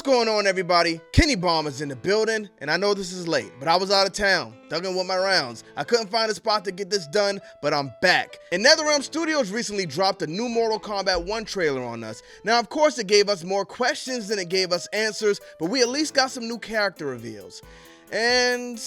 going on, everybody? Kenny Bomb is in the building, and I know this is late, but I was out of town, thugging with my rounds. I couldn't find a spot to get this done, but I'm back. And Netherrealm Studios recently dropped a new Mortal Kombat 1 trailer on us. Now, of course, it gave us more questions than it gave us answers, but we at least got some new character reveals. And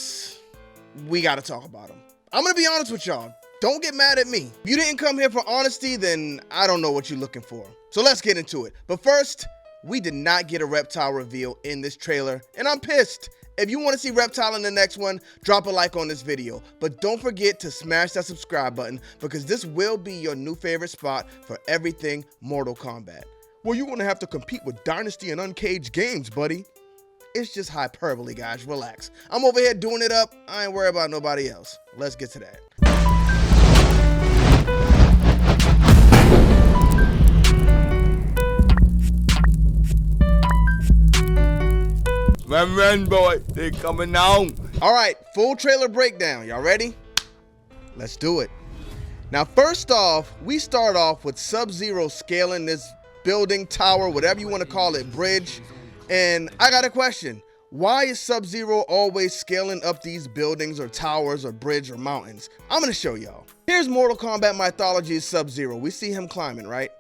we gotta talk about them. I'm gonna be honest with y'all. Don't get mad at me. If you didn't come here for honesty, then I don't know what you're looking for. So let's get into it. But first, we did not get a Reptile reveal in this trailer, and I'm pissed. If you want to see Reptile in the next one, drop a like on this video. But don't forget to smash that subscribe button, because this will be your new favorite spot for everything Mortal Kombat. Well, you're going to have to compete with Dynasty and Uncaged Games, buddy. It's just hyperbole, guys. Relax. I'm over here doing it up. I ain't worried about nobody else. Let's get to that. Run, boy, they coming on. All right, full trailer breakdown. Y'all ready? Let's do it. Now, first off, we start off with Sub-Zero scaling this building, tower, whatever you want to call it, bridge. And I got a question. Why is Sub-Zero always scaling up these buildings or towers or bridge or mountains? I'm going to show y'all. Here's Mortal Kombat Mythology's Sub-Zero. We see him climbing, right?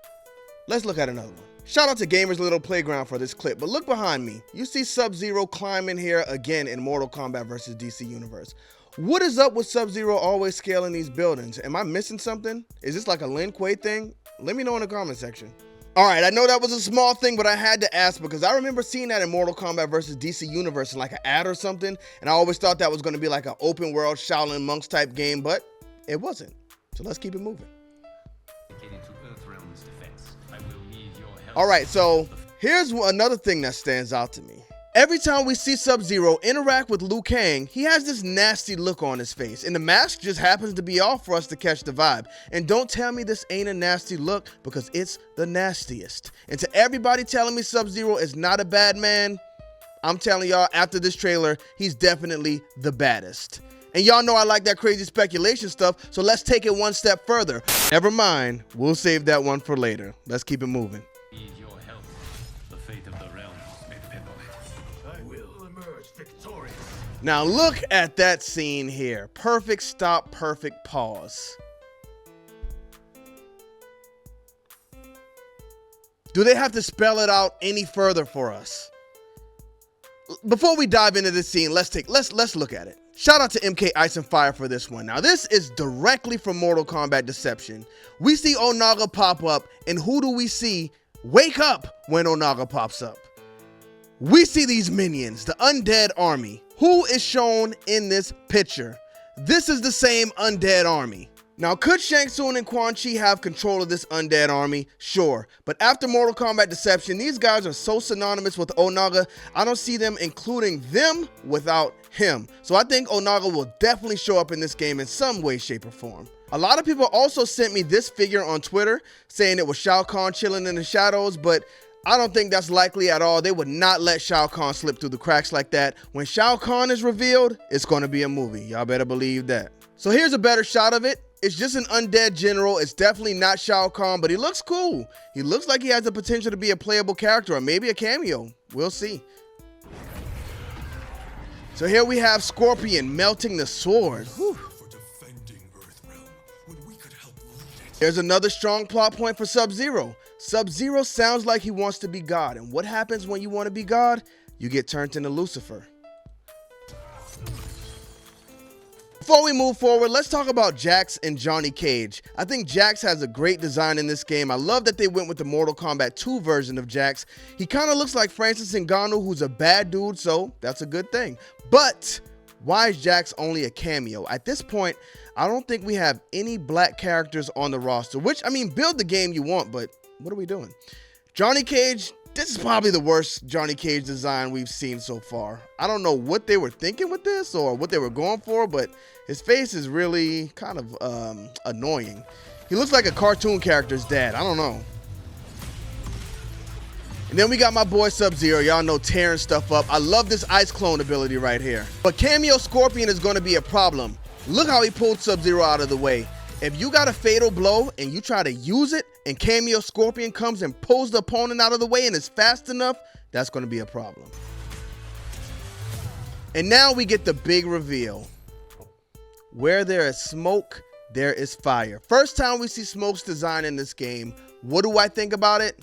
Let's look at another one. Shout out to Gamer's Little Playground for this clip, but look behind me. You see Sub-Zero climbing here again in Mortal Kombat vs. DC Universe. What is up with Sub-Zero always scaling these buildings? Am I missing something? Is this like a Lin Kuei thing? Let me know in the comment section. All right, I know that was a small thing, but I had to ask because I remember seeing that in Mortal Kombat vs. DC Universe in like an ad or something, and I always thought that was going to be like an open world Shaolin Monks type game, but it wasn't. So let's keep it moving. All right, so here's another thing that stands out to me. Every time we see Sub-Zero interact with Liu Kang, he has this nasty look on his face, and the mask just happens to be off for us to catch the vibe. And don't tell me this ain't a nasty look, because it's the nastiest. And to everybody telling me Sub-Zero is not a bad man, I'm telling y'all, after this trailer, he's definitely the baddest. And y'all know I like that crazy speculation stuff, so let's take it one step further. Never mind, we'll save that one for later. Let's keep it moving. Now look at that scene here. Perfect stop, perfect pause. Do they have to spell it out any further for us? Before we dive into this scene, let's look at it. Shout out to MK Ice and Fire for this one. Now this is directly from Mortal Kombat Deception. We see Onaga pop up, and who do we see wake up when Onaga pops up? We see these minions, the undead army. Who is shown in this picture? This is the same undead army. Now, could Shang Tsung and Quan Chi have control of this undead army? Sure. But after Mortal Kombat Deception, these guys are so synonymous with Onaga, I don't see them including them without him. So I think Onaga will definitely show up in this game in some way, shape, or form. A lot of people also sent me this figure on Twitter saying it was Shao Kahn chilling in the shadows, but I don't think that's likely at all. They would not let Shao Kahn slip through the cracks like that. When Shao Kahn is revealed, it's going to be a movie. Y'all better believe that. So here's a better shot of it. It's just an undead general. It's definitely not Shao Kahn, but he looks cool. He looks like he has the potential to be a playable character or maybe a cameo. We'll see. So here we have Scorpion melting the sword. Whew. There's another strong plot point for Sub-Zero. Sub-Zero sounds like he wants to be God, and what happens when you want to be God? You get turned into Lucifer. Before we move forward, let's talk about Jax and Johnny Cage. I think Jax has a great design in this game. I love that they went with the Mortal Kombat 2 version of Jax. He kind of looks like Francis Ngannou, who's a bad dude, so that's a good thing. But why is Jax only a cameo? At this point, I don't think we have any black characters on the roster, which, I mean, build the game you want, but what are we doing? Johnny Cage, this is probably the worst Johnny Cage design we've seen so far. I don't know what they were thinking with this or what they were going for, but his face is really kind of annoying. He looks like a cartoon character's dad. I don't know. And then we got my boy Sub-Zero. Y'all know, tearing stuff up. I love this ice clone ability right here. But Cameo Scorpion is going to be a problem. Look how he pulled Sub-Zero out of the way. If you got a fatal blow and you try to use it and Cameo Scorpion comes and pulls the opponent out of the way and is fast enough, that's going to be a problem. And now we get the big reveal. Where there is smoke, there is fire. First time we see Smoke's design in this game. What do I think about it?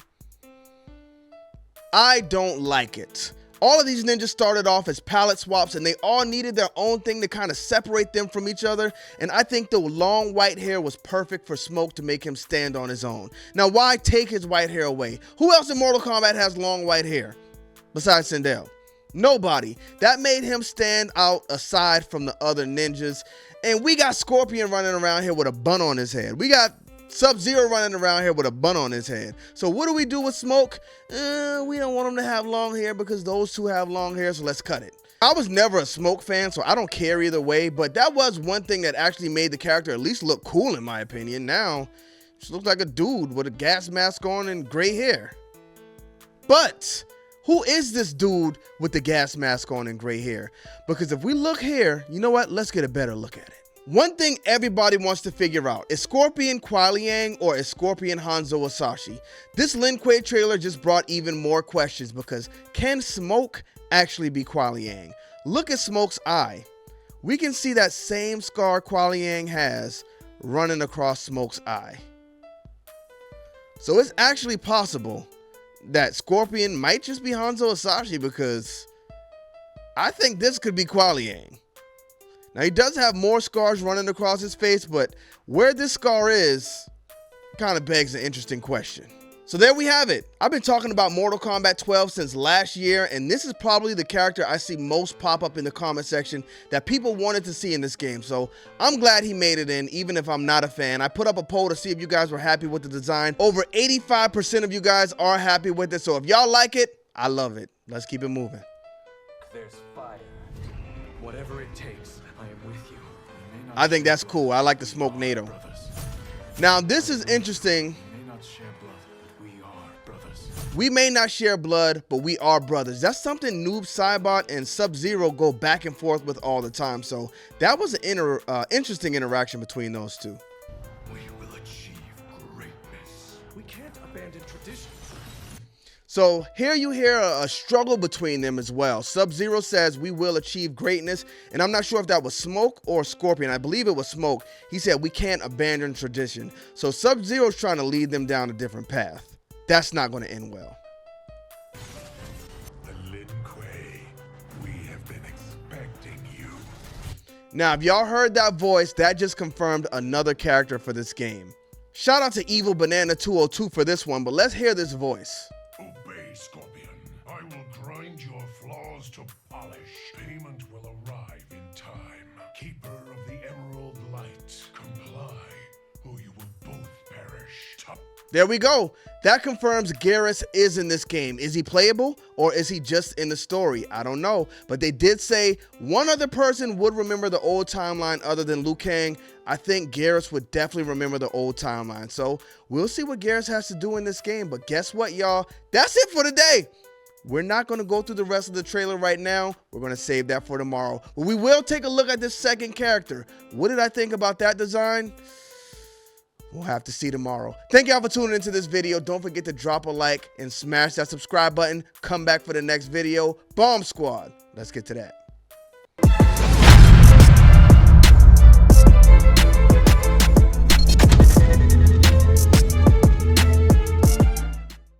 I don't like it. All of these ninjas started off as palette swaps, and they all needed their own thing to kind of separate them from each other. And I think the long white hair was perfect for Smoke to make him stand on his own. Now, why take his white hair away? Who else in Mortal Kombat has long white hair besides Sindel? Nobody. That made him stand out aside from the other ninjas. And we got Scorpion running around here with a bun on his head. We got Sub-Zero running around here with a bun on his head. So what do we do with Smoke? We don't want him to have long hair because those two have long hair, so let's cut it. I was never a Smoke fan, so I don't care either way, but that was one thing that actually made the character at least look cool in my opinion. Now, she looks like a dude with a gas mask on and gray hair. But who is this dude with the gas mask on and gray hair? Because if we look here, you know what? Let's get a better look at it. One thing everybody wants to figure out, is Scorpion Kuai Liang or is Scorpion Hanzo Asashi? This Lin Kuei trailer just brought even more questions because can Smoke actually be Kuai Liang? Look at Smoke's eye. We can see that same scar Kuai Liang has running across Smoke's eye. So it's actually possible that Scorpion might just be Hanzo Asashi because I think this could be Kuai Liang. Now, he does have more scars running across his face, but where this scar is kind of begs an interesting question. So there we have it. I've been talking about Mortal Kombat 12 since last year, and this is probably the character I see most pop up in the comment section that people wanted to see in this game. So I'm glad he made it in, even if I'm not a fan. I put up a poll to see if you guys were happy with the design. Over 85% of you guys are happy with it. So if y'all like it, I love it. Let's keep it moving. There's fire. Whatever it takes, I am with you. I think that's cool. I like the Smoke NATO. Now, this is interesting. We may not share blood, but we are brothers. That's something Noob Saibot and Sub-Zero go back and forth with all the time. So that was an interesting interaction between those two. We will achieve greatness. We can't abandon tradition. So here you hear a struggle between them as well. Sub-Zero says we will achieve greatness, and I'm not sure if that was Smoke or Scorpion. I believe it was Smoke. He said we can't abandon tradition. So Sub-Zero's trying to lead them down a different path. That's not going to end well. Lin Kuei, we have been expecting you. Now, if y'all heard that voice, that just confirmed another character for this game. Shout out to Evil Banana 202 for this one, but let's hear this voice. Obey, Scorpion. I will grind your flaws to polish. Payment will arrive in time. Keeper of the Emerald Light, comply, or you will both perish. There we go. That confirms Garrus is in this game. Is he playable or is he just in the story? I don't know. But they did say one other person would remember the old timeline other than Liu Kang. I think Garrus would definitely remember the old timeline. So we'll see what Garrus has to do in this game. But guess what, y'all? That's it for today. We're not going to go through the rest of the trailer right now. We're going to save that for tomorrow. But we will take a look at this second character. What did I think about that design? We'll have to see tomorrow. Thank y'all for tuning into this video. Don't forget to drop a like and smash that subscribe button. Come back for the next video. Bomb Squad. Let's get to that.